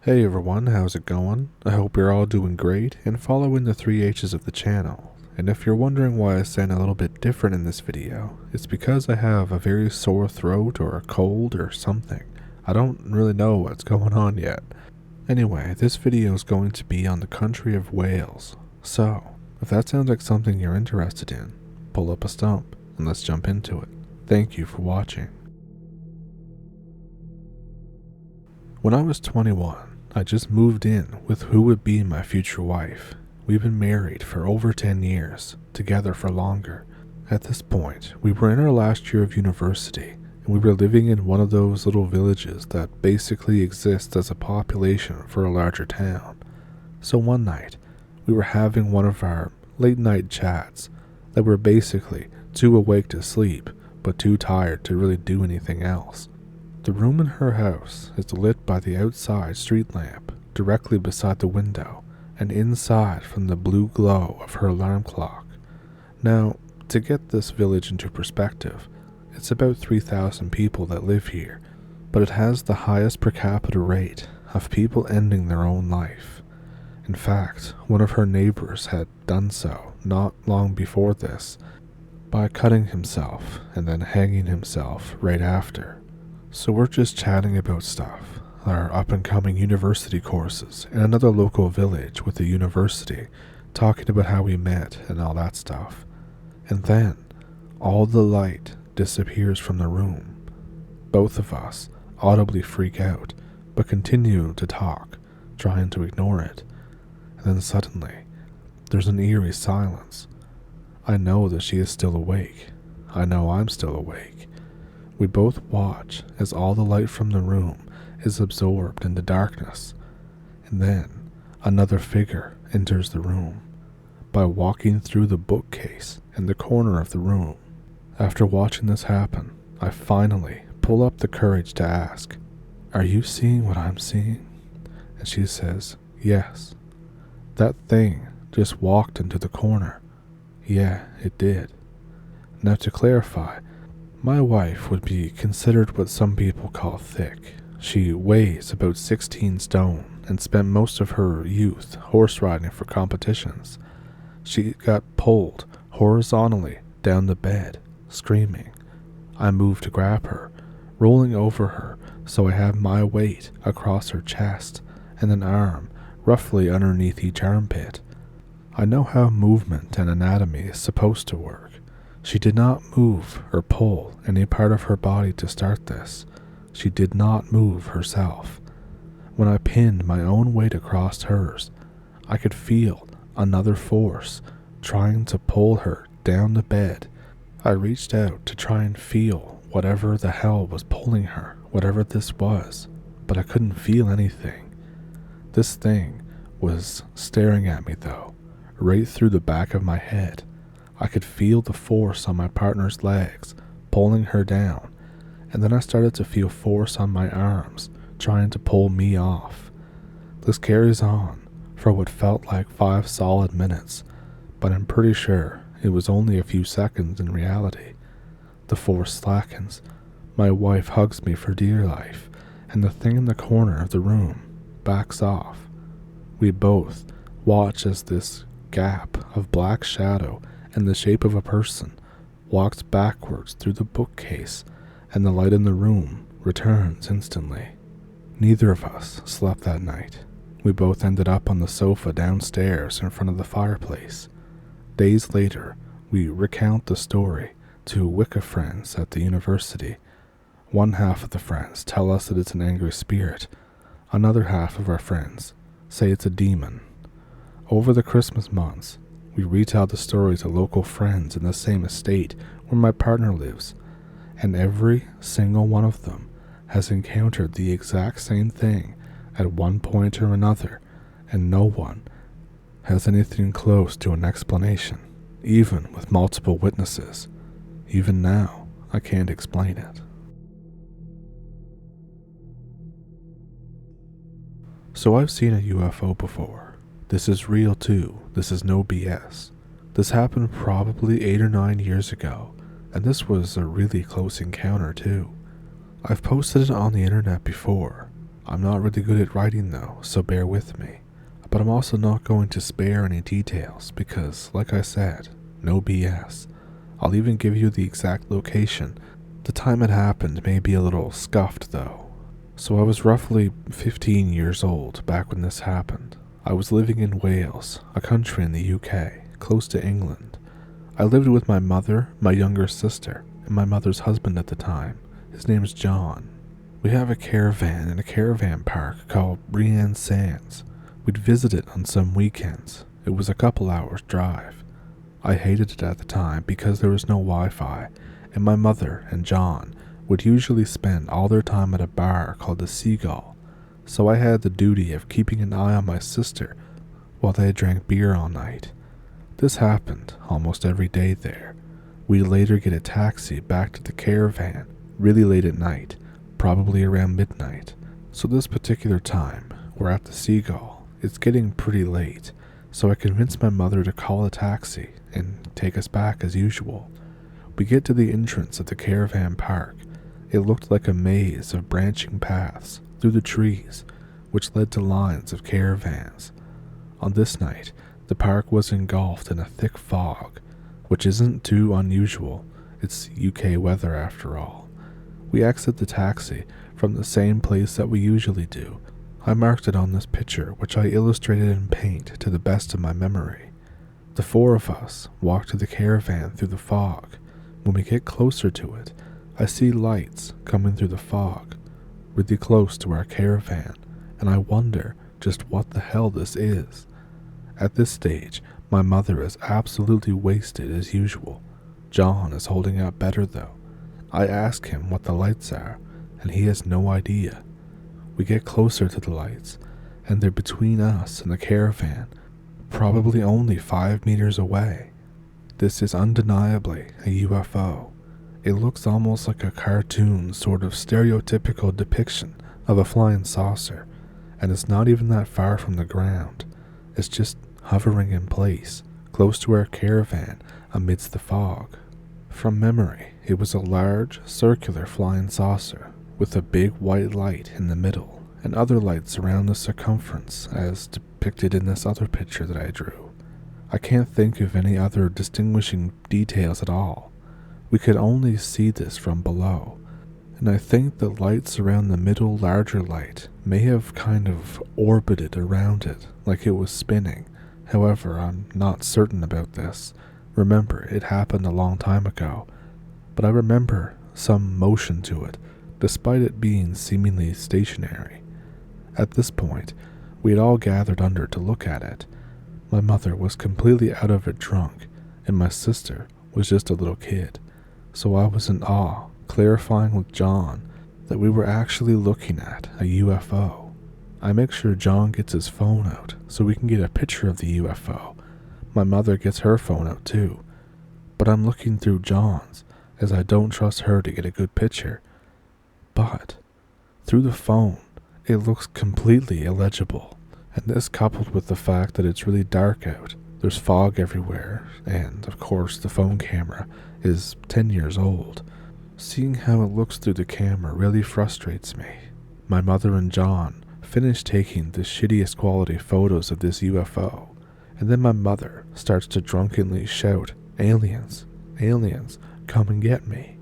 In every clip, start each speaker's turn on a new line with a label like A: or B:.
A: Hey everyone, how's it going? I hope you're all doing great and following the 3H's of the channel. And if you're wondering why I sound a little bit different in this video, it's because I have a very sore throat or a cold or something. I don't really know what's going on yet. Anyway, this video is going to be on the country of Wales. So, if that sounds like something you're interested in, pull up a stump and let's jump into it. Thank you for watching. When I was 21, I just moved in with who would be my future wife. We've been married for over 10 years, together for longer. At this point, we were in our last year of university, and we were living in one of those little villages that basically exist as a population for a larger town. So one night, we were having one of our late night chats that were basically too awake to sleep, but too tired to really do anything else. The room in her house is lit by the outside street lamp directly beside the window and inside from the blue glow of her alarm clock. Now, to get this village into perspective, it's about 3,000 people that live here, but it has the highest per capita rate of people ending their own life. In fact, one of her neighbors had done so not long before this by cutting himself and then hanging himself right after. So we're just chatting about stuff, our up-and-coming university courses in another local village with the university, talking about how we met and all that stuff. And then, all the light disappears from the room. Both of us audibly freak out, but continue to talk, trying to ignore it. And then suddenly, there's an eerie silence. I know that she is still awake. I know I'm still awake. We both watch as all the light from the room is absorbed into darkness, and then another figure enters the room by walking through the bookcase in the corner of the room. After watching this happen, I finally pull up the courage to ask, "Are you seeing what I'm seeing?" And she says, "Yes." That thing just walked into the corner. Yeah, it did. Now to clarify, my wife would be considered what some people call thick. She weighs about 16 stone and spent most of her youth horse riding for competitions. She got pulled horizontally down the bed, screaming. I moved to grab her, rolling over her so I have my weight across her chest and an arm roughly underneath each armpit. I know how movement and anatomy is supposed to work. She did not move or pull any part of her body to start this. She did not move herself. When I pinned my own weight across hers, I could feel another force trying to pull her down the bed. I reached out to try and feel whatever the hell was pulling her, whatever this was, but I couldn't feel anything. This thing was staring at me though, right through the back of my head. I could feel the force on my partner's legs, pulling her down, and then I started to feel force on my arms, trying to pull me off. This carries on for what felt like 5 solid minutes, but I'm pretty sure it was only a few seconds in reality. The force slackens, my wife hugs me for dear life, and the thing in the corner of the room backs off. We both watch as this gap of black shadow in the shape of a person walks backwards through the bookcase, and the light in the room returns instantly. Neither of us slept that night. We both ended up on the sofa downstairs in front of the fireplace. Days later, we recount the story to Wicca friends at the university. One half of the friends tell us that it's an angry spirit. Another half of our friends say it's a demon. Over the Christmas months, we retell the story to local friends in the same estate where my partner lives, and every single one of them has encountered the exact same thing at one point or another, and no one has anything close to an explanation, even with multiple witnesses. Even now, I can't explain it. So I've seen a UFO before. This is real too. This is no BS. This happened probably 8 or 9 years ago, and this was a really close encounter too. I've posted it on the internet before, I'm not really good at writing though, so bear with me. But I'm also not going to spare any details because, like I said, no BS. I'll even give you the exact location. The time it happened may be a little scuffed though. So I was roughly 15 years old back when this happened. I was living in Wales, a country in the UK, close to England. I lived with my mother, my younger sister, and my mother's husband at the time. His name's John. We have a caravan in a caravan park called Brienne Sands. We'd visit it on some weekends. It was a couple hours drive. I hated it at the time because there was no Wi-Fi, and my mother and John would usually spend all their time at a bar called the Seagull, so I had the duty of keeping an eye on my sister while they drank beer all night. This happened almost every day there. We'd later get a taxi back to the caravan really late at night, probably around midnight. So this particular time, we're at the Seagull. It's getting pretty late, so I convinced my mother to call a taxi and take us back as usual. We get to the entrance of the caravan park. It looked like a maze of branching paths through the trees, which led to lines of caravans. On this night, the park was engulfed in a thick fog, which isn't too unusual. It's UK weather after all. We exit the taxi from the same place that we usually do. I marked it on this picture, which I illustrated in paint to the best of my memory. The four of us walk to the caravan through the fog. When we get closer to it, I see lights coming through the fog, really close to our caravan, and I wonder just what the hell this is. At this stage, my mother is absolutely wasted as usual. John is holding out better though. I ask him what the lights are, and he has no idea. We get closer to the lights, and they're between us and the caravan, probably only 5 meters away. This is undeniably a UFO. It looks almost like a cartoon sort of stereotypical depiction of a flying saucer, and it's not even that far from the ground. It's just hovering in place, close to our caravan amidst the fog. From memory, it was a large, circular flying saucer with a big white light in the middle and other lights around the circumference as depicted in this other picture that I drew. I can't think of any other distinguishing details at all. We could only see this from below, and I think the lights around the middle larger light may have kind of orbited around it like it was spinning. However, I'm not certain about this. Remember, it happened a long time ago, but I remember some motion to it, despite it being seemingly stationary. At this point, we had all gathered under to look at it. My mother was completely out of it drunk, and my sister was just a little kid. So I was in awe, clarifying with John that we were actually looking at a UFO. I make sure John gets his phone out so we can get a picture of the UFO. My mother gets her phone out too, but I'm looking through John's as I don't trust her to get a good picture. But through the phone, it looks completely illegible, and this coupled with the fact that it's really dark out, there's fog everywhere, and of course the phone camera is 10 years old. Seeing how it looks through the camera really frustrates me. My mother and John finished taking the shittiest quality photos of this UFO, and then my mother starts to drunkenly shout, "Aliens, aliens, come and get me."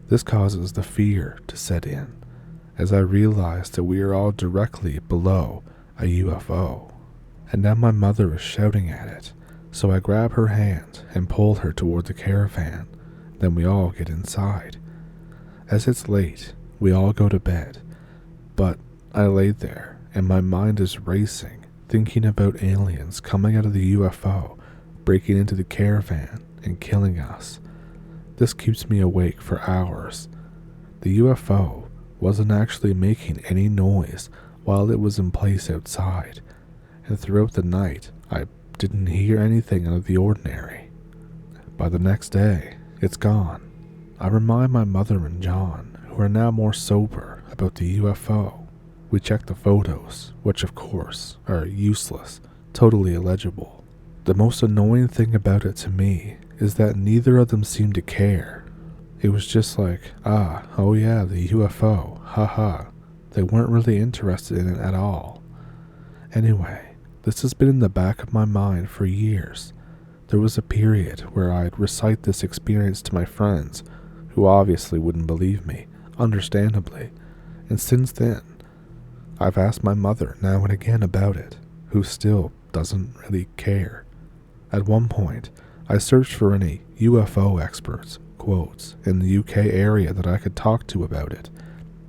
A: This causes the fear to set in, as I realize that we are all directly below a UFO, and now my mother is shouting at it, so I grab her hand and pull her toward the caravan. Then we all get inside. As it's late, we all go to bed, but I lay there and my mind is racing, thinking about aliens coming out of the UFO, breaking into the caravan and killing us. This keeps me awake for hours. The UFO wasn't actually making any noise while it was in place outside, and throughout the night I didn't hear anything out of the ordinary. By the next day, it's gone. I remind my mother and John, who are now more sober, about the UFO. We check the photos, which of course are useless, totally illegible. The most annoying thing about it to me is that neither of them seemed to care. It was just like, oh yeah, the UFO, haha. They weren't really interested in it at all. Anyway, this has been in the back of my mind for years. There was a period where I'd recite this experience to my friends, who obviously wouldn't believe me, understandably, and since then, I've asked my mother now and again about it, who still doesn't really care. At one point, I searched for any UFO experts, quotes, in the UK area that I could talk to about it,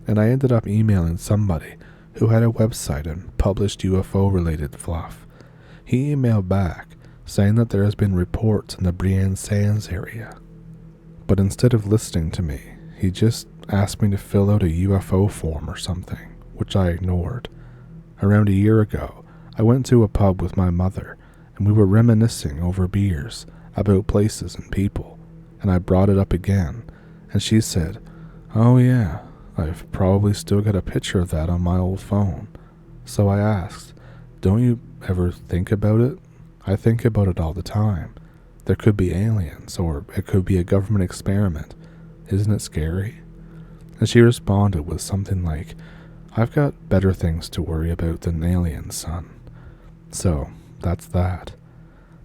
A: and I ended up emailing somebody who had a website and published UFO-related fluff. He emailed back, saying that there has been reports in the Brienne Sands area. But instead of listening to me, he just asked me to fill out a UFO form or something, which I ignored. Around a year ago, I went to a pub with my mother, and we were reminiscing over beers about places and people, and I brought it up again, and she said, "Oh yeah, I've probably still got a picture of that on my old phone." So I asked, "Don't you ever think about it?" "I think about it all the time. There could be aliens, or it could be a government experiment. Isn't it scary?" And she responded with something like, "I've got better things to worry about than aliens, son." So, that's that.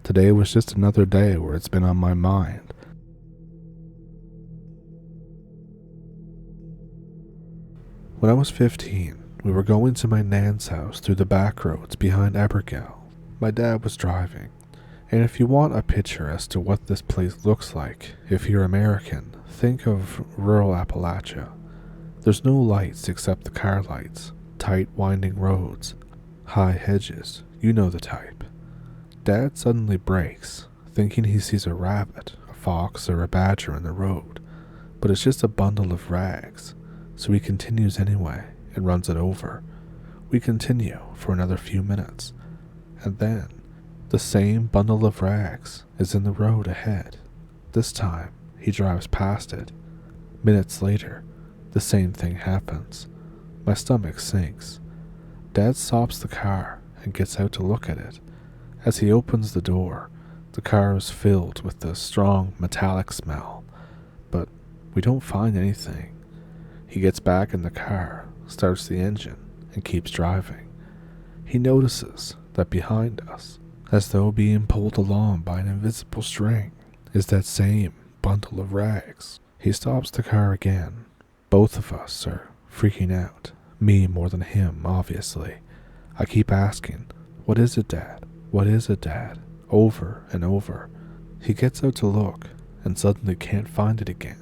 A: Today was just another day where it's been on my mind. When I was 15, we were going to my nan's house through the back roads behind Abergele. My dad was driving, and if you want a picture as to what this place looks like, if you're American, think of rural Appalachia. There's no lights except the car lights, tight winding roads, high hedges, you know the type. Dad suddenly brakes, thinking he sees a rabbit, a fox, or a badger in the road, but it's just a bundle of rags, so he continues anyway and runs it over. We continue for another few minutes, and then the same bundle of rags is in the road ahead. This time, he drives past it. Minutes later, the same thing happens. My stomach sinks. Dad stops the car and gets out to look at it. As he opens the door, the car is filled with the strong metallic smell, but we don't find anything. He gets back in the car, starts the engine, and keeps driving. He notices that behind us, as though being pulled along by an invisible string, is that same bundle of rags. He stops the car again. Both of us are freaking out. Me more than him, obviously. I keep asking, "What is it, Dad? What is it, Dad?" over and over. He gets out to look and suddenly can't find it again.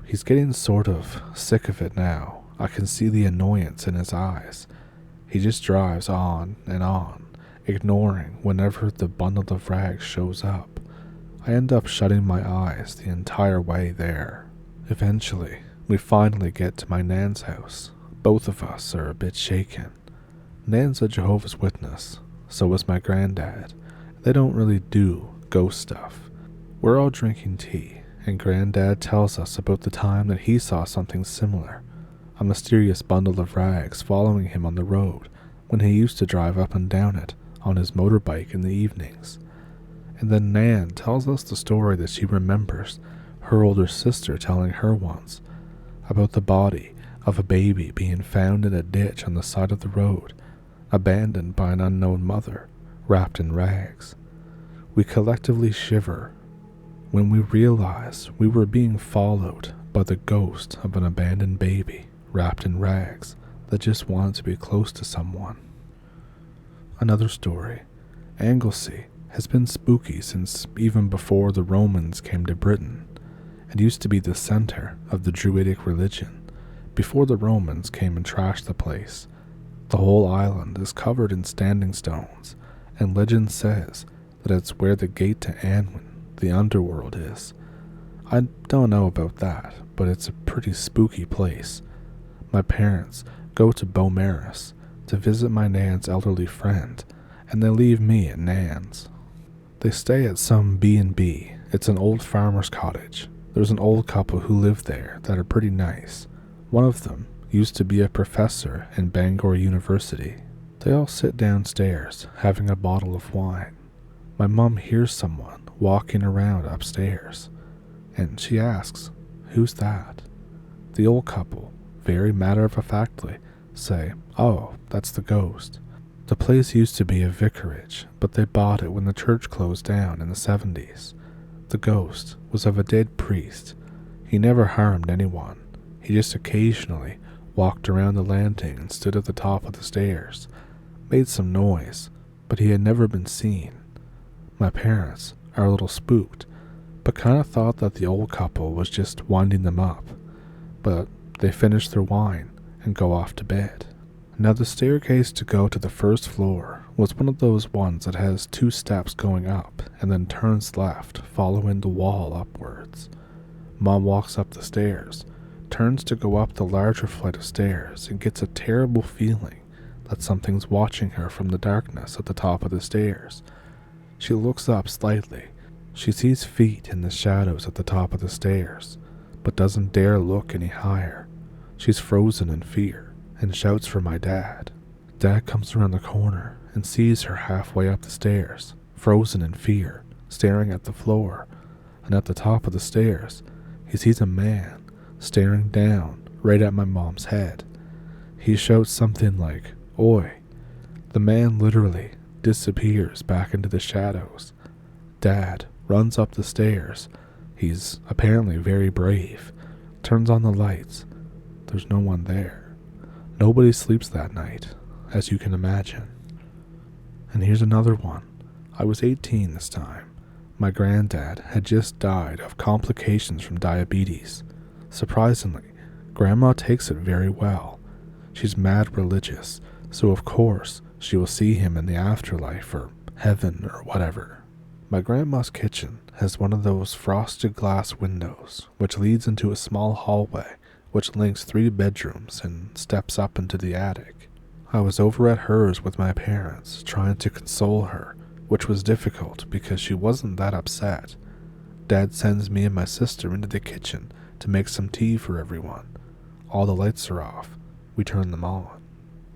A: He's getting sort of sick of it now. I can see the annoyance in his eyes. He just drives on and on, ignoring whenever the bundle of rags shows up. I end up shutting my eyes the entire way there. Eventually, we finally get to my nan's house. Both of us are a bit shaken. Nan's a Jehovah's Witness, so is my granddad. They don't really do ghost stuff. We're all drinking tea, and Granddad tells us about the time that he saw something similar, a mysterious bundle of rags following him on the road when he used to drive up and down it on his motorbike in the evenings. And then Nan tells us the story that she remembers her older sister telling her once, about the body of a baby being found in a ditch on the side of the road, abandoned by an unknown mother, wrapped in rags. We collectively shiver when we realize we were being followed by the ghost of an abandoned baby wrapped in rags that just wanted to be close to someone. Another story. Anglesey has been spooky since even before the Romans came to Britain. It used to be the center of the Druidic religion. Before the Romans came and trashed the place, the whole island is covered in standing stones, and legend says that it's where the gate to Anwen, the underworld, is. I don't know about that, but it's a pretty spooky place. My parents go to Beaumaris to visit my Nan's elderly friend, and they leave me at Nan's. They stay at some B&B. It's an old farmer's cottage. There's an old couple who live there that are pretty nice. One of them used to be a professor in Bangor University. They all sit downstairs, having a bottle of wine. My mum hears someone walking around upstairs, and she asks, "Who's that?" The old couple, very matter-of-factly, say, "Oh, that's the ghost." The place used to be a vicarage, but they bought it when the church closed down in the 70s. The ghost was of a dead priest. He never harmed anyone. He just occasionally walked around the landing and stood at the top of the stairs, made some noise, but he had never been seen. My parents are a little spooked, but kind of thought that the old couple was just winding them up. But they finish their wine and go off to bed. Now the staircase to go to the first floor was one of those ones that has 2 steps going up and then turns left, following the wall upwards. Mom walks up the stairs, turns to go up the larger flight of stairs, and gets a terrible feeling that something's watching her from the darkness at the top of the stairs. She looks up slightly. She sees feet in the shadows at the top of the stairs, but doesn't dare look any higher. She's frozen in fear and shouts for my dad. Dad comes around the corner and sees her halfway up the stairs, frozen in fear, staring at the floor, and at the top of the stairs, he sees a man staring down right at my mom's head. He shouts something like, "Oi." The man literally disappears back into the shadows. Dad runs up the stairs. He's apparently very brave. Turns on the lights. There's no one there. Nobody sleeps that night, as you can imagine. And here's another one. I was 18 this time. My granddad had just died of complications from diabetes. Surprisingly, Grandma takes it very well. She's mad religious, so of course she will see him in the afterlife or heaven or whatever. My grandma's kitchen has one of those frosted glass windows which leads into a small hallway which links 3 bedrooms and steps up into the attic. I was over at hers with my parents trying to console her, which was difficult because she wasn't that upset. Dad sends me and my sister into the kitchen to make some tea for everyone. All the lights are off. We turn them on.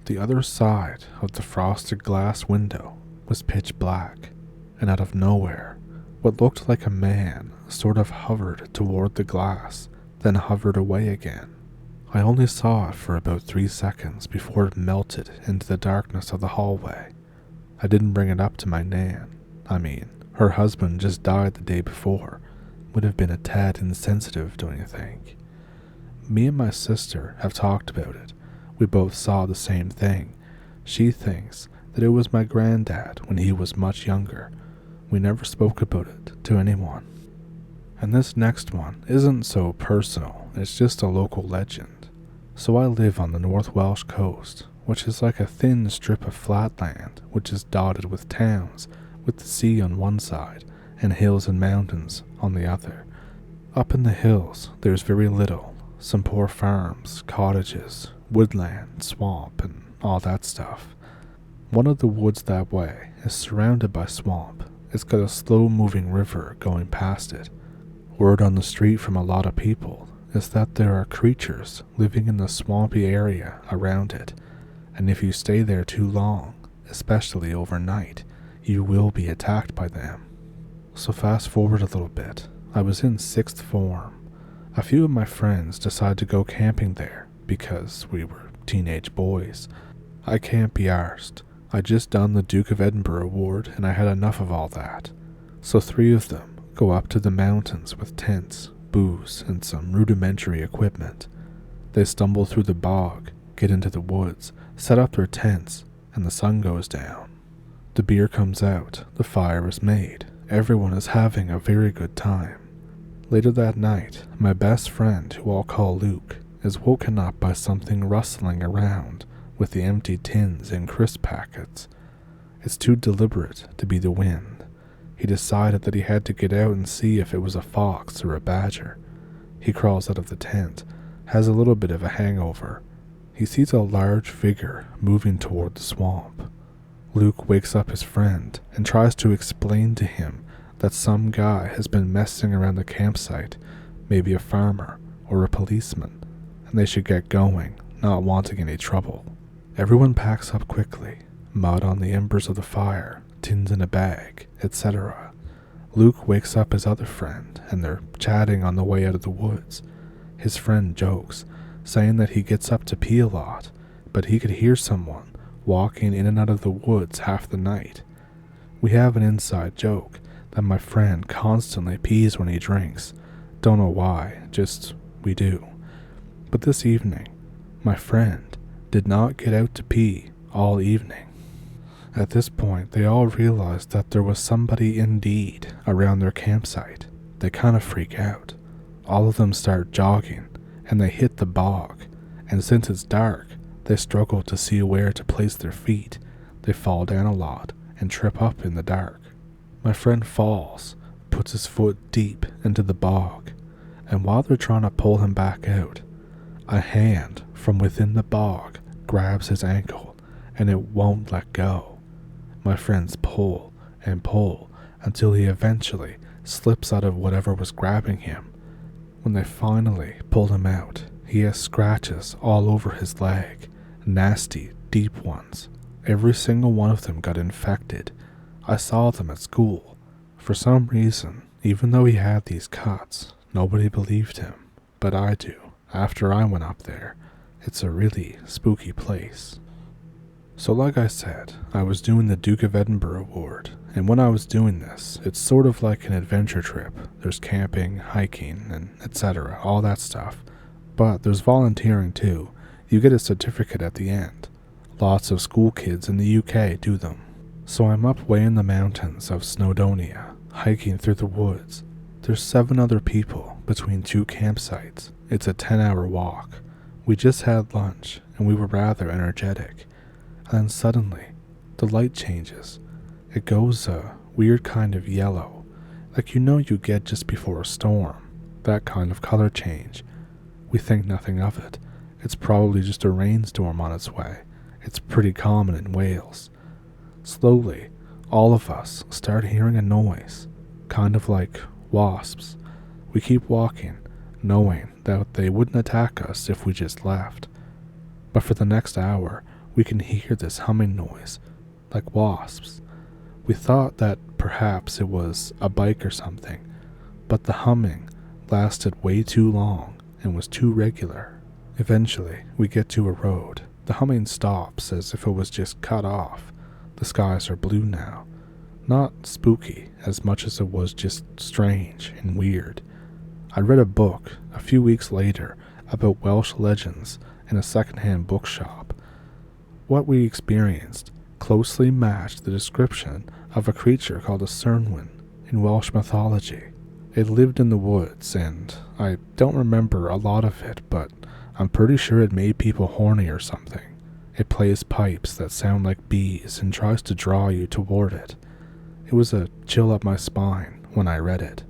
A: The other side of the frosted glass window was pitch black, and out of nowhere, what looked like a man sort of hovered toward the glass, then hovered away again. I only saw it for about 3 seconds before it melted into the darkness of the hallway. I didn't bring it up to my nan. Her husband just died the day before. Would have been a tad insensitive, don't you think? Me and my sister have talked about it. We both saw the same thing. She thinks that it was my granddad when he was much younger. We never spoke about it to anyone. And this next one isn't so personal, it's just a local legend. So I live on the North Welsh coast, which is like a thin strip of flat land which is dotted with towns, with the sea on one side and hills and mountains on the other. Up in the hills there's very little, some poor farms, cottages, woodland, swamp, and all that stuff. One of the woods that way is surrounded by swamp. It's got a slow-moving river going past it. Word on the street from a lot of people is that there are creatures living in the swampy area around it, and if you stay there too long, especially overnight, you will be attacked by them. So fast forward a little bit. I was in 6th form. A few of my friends decided to go camping there because we were teenage boys. I can't be arsed. I just done the Duke of Edinburgh award and I had enough of all that. So 3 of them go up to the mountains with tents, booze, and some rudimentary equipment. They stumble through the bog, get into the woods, set up their tents, and the sun goes down. The beer comes out, the fire is made, everyone is having a very good time. Later that night, my best friend, who I'll call Luke, is woken up by something rustling around with the empty tins and crisp packets. It's too deliberate to be the wind. He decided that he had to get out and see if it was a fox or a badger. He crawls out of the tent, has a little bit of a hangover. He sees a large figure moving toward the swamp. Luke wakes up his friend and tries to explain to him that some guy has been messing around the campsite, maybe a farmer or a policeman, and they should get going, not wanting any trouble. Everyone packs up quickly, mud on the embers of the fire, tins in a bag, etc. Luke wakes up his other friend, and they're chatting on the way out of the woods. His friend jokes, saying that he gets up to pee a lot, but he could hear someone walking in and out of the woods half the night. We have an inside joke that my friend constantly pees when he drinks. Don't know why, just we do. But this evening, my friend did not get out to pee all evening. At this point, they all realized that there was somebody indeed around their campsite. They kind of freak out. All of them start jogging, and they hit the bog, and since it's dark, they struggle to see where to place their feet. They fall down a lot and trip up in the dark. My friend falls, puts his foot deep into the bog, and while they're trying to pull him back out, a hand from within the bog grabs his ankle, and it won't let go. My friends pull and pull until he eventually slips out of whatever was grabbing him. When they finally pulled him out, he has scratches all over his leg, nasty, deep ones. Every single one of them got infected. I saw them at school. For some reason, even though he had these cuts, nobody believed him, but I do. After I went up there, it's a really spooky place. So like I said, I was doing the Duke of Edinburgh Award, and when I was doing this, it's sort of like an adventure trip. There's camping, hiking, and etc., all that stuff. But there's volunteering too. You get a certificate at the end. Lots of school kids in the UK do them. So I'm up way in the mountains of Snowdonia, hiking through the woods. There's 7 other people between 2 campsites. It's a 10-hour walk. We just had lunch, and we were rather energetic. And then suddenly, the light changes. It goes a weird kind of yellow, like you get just before a storm. That kind of color change. We think nothing of it. It's probably just a rainstorm on its way. It's pretty common in Wales. Slowly, all of us start hearing a noise, kind of like wasps. We keep walking, knowing that they wouldn't attack us if we just left. But for the next hour, we can hear this humming noise, like wasps. We thought that perhaps it was a bike or something, but the humming lasted way too long and was too regular. Eventually, we get to a road. The humming stops as if it was just cut off. The skies are blue now. Not spooky as much as it was just strange and weird. I read a book a few weeks later about Welsh legends in a secondhand bookshop. What we experienced closely matched the description of a creature called a Cernwyn in Welsh mythology. It lived in the woods, and I don't remember a lot of it, but I'm pretty sure it made people horny or something. It plays pipes that sound like bees and tries to draw you toward it. It was a chill up my spine when I read it.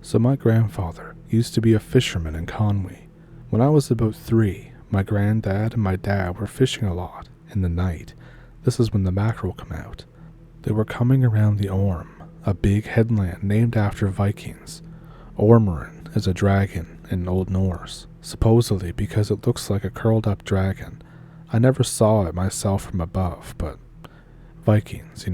A: So my grandfather used to be a fisherman in Conwy. When I was about 3, my granddad and my dad were fishing a lot in the night. This is when the mackerel come out. They were coming around the Orm, a big headland named after Vikings. Ormurinn is a dragon in Old Norse, supposedly because it looks like a curled up dragon. I never saw it myself from above, but Vikings,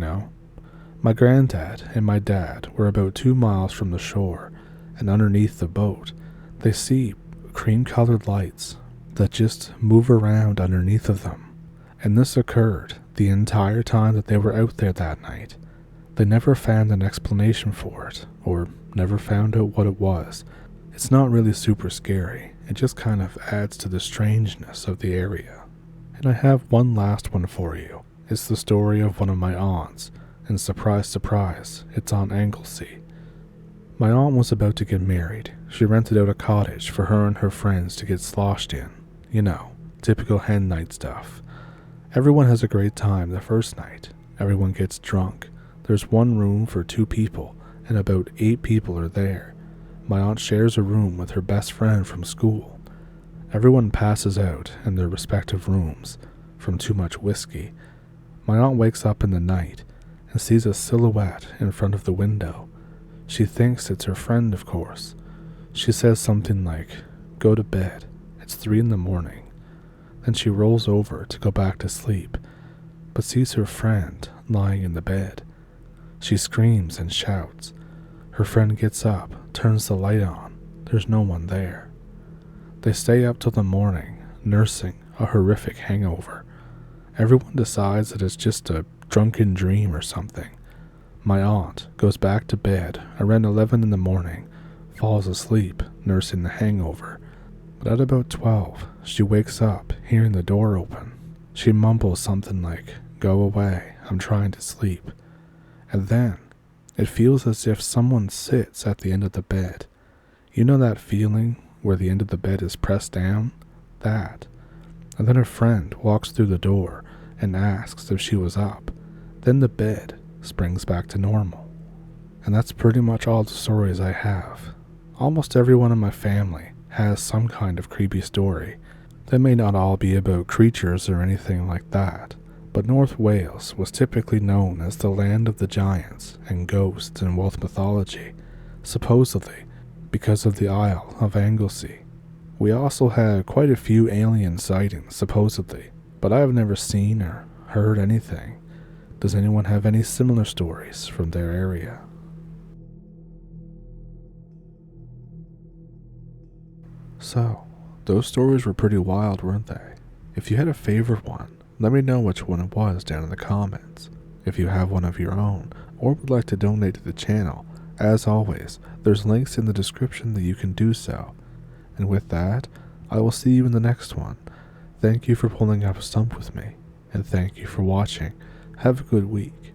A: My granddad and my dad were about 2 miles from the shore, and underneath the boat, they see cream-colored lights that just move around underneath of them. And this occurred the entire time that they were out there that night. They never found an explanation for it, or never found out what it was. It's not really super scary, it just kind of adds to the strangeness of the area. And I have one last one for you. It's the story of one of my aunts, and surprise, surprise, it's on Anglesey. My aunt was about to get married. She rented out a cottage for her and her friends to get sloshed in. Typical hen night stuff. Everyone has a great time the first night. Everyone gets drunk. There's one room for 2 people, and about 8 people are there. My aunt shares a room with her best friend from school. Everyone passes out in their respective rooms from too much whiskey. My aunt wakes up in the night and sees a silhouette in front of the window. She thinks it's her friend, of course. She says something like, "Go to bed. It's 3 a.m. Then she rolls over to go back to sleep, but sees her friend lying in the bed. She screams and shouts. Her friend gets up, turns the light on. There's no one there. They stay up till the morning, nursing a horrific hangover. Everyone decides that it's just a drunken dream or something. My aunt goes back to bed around 11 in the morning, falls asleep nursing the hangover, but at about 12, she wakes up hearing the door open. She mumbles something like, "Go away, I'm trying to sleep." And then, it feels as if someone sits at the end of the bed. You know that feeling where the end of the bed is pressed down? That. And then her friend walks through the door and asks if she was up. Then the bed springs back to normal. And that's pretty much all the stories I have. Almost everyone in my family has some kind of creepy story. They may not all be about creatures or anything like that, but North Wales was typically known as the land of the giants and ghosts in Welsh mythology, supposedly because of the Isle of Anglesey. We also had quite a few alien sightings, supposedly, but I have never seen or heard anything. Does anyone have any similar stories from their area? So, those stories were pretty wild, weren't they? If you had a favorite one, let me know which one it was down in the comments. If you have one of your own, or would like to donate to the channel, as always, there's links in the description that you can do so. And with that, I will see you in the next one. Thank you for pulling up a stump with me, and thank you for watching. Have a good week.